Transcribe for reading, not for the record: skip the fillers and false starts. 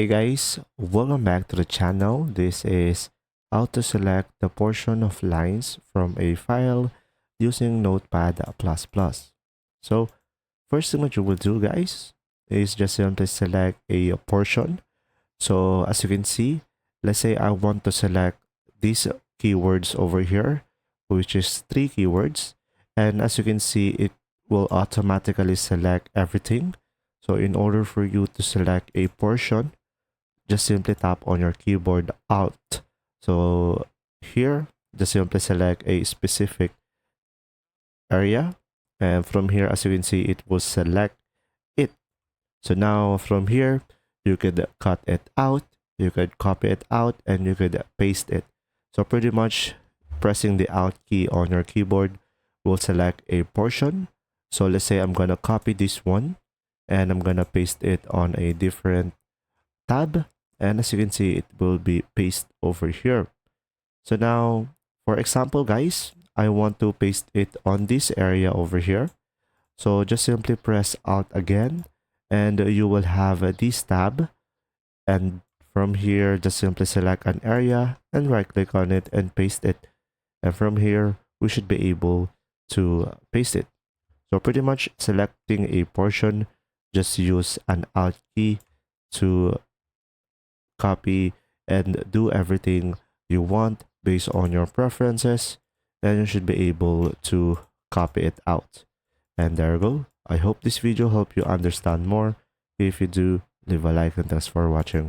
Hey guys, welcome back to the channel. This is how to select the portion of lines from a file using Notepad++. So first thing that you will do guys is just simply select a portion. So as you can see, let's say I want to select these keywords over here, which is 3 keywords. And as you can see, it will automatically select everything. So in order for you to select a portion, just simply tap on your keyboard Alt. So here, just simply select a specific area. And from here, as you can see, it will select it. So now from here, you could cut it out, you could copy it out, and you could paste it. So pretty much pressing the Alt key on your keyboard will select a portion. So let's say I'm going to copy this one and I'm going to paste it on a different tab, and as you can see, it will be pasted over here. So now, for example guys, I want to paste it on this area over here. So just simply press Alt again, and you will have this tab, and from here just simply select an area and right click on it and paste it, and from here we should be able to paste it. So pretty much selecting a portion, just use an Alt key to copy and do everything you want based on your preferences, and you should be able to copy it out. And there you go. I hope this video helped you understand more. If you do, leave a like and thanks for watching.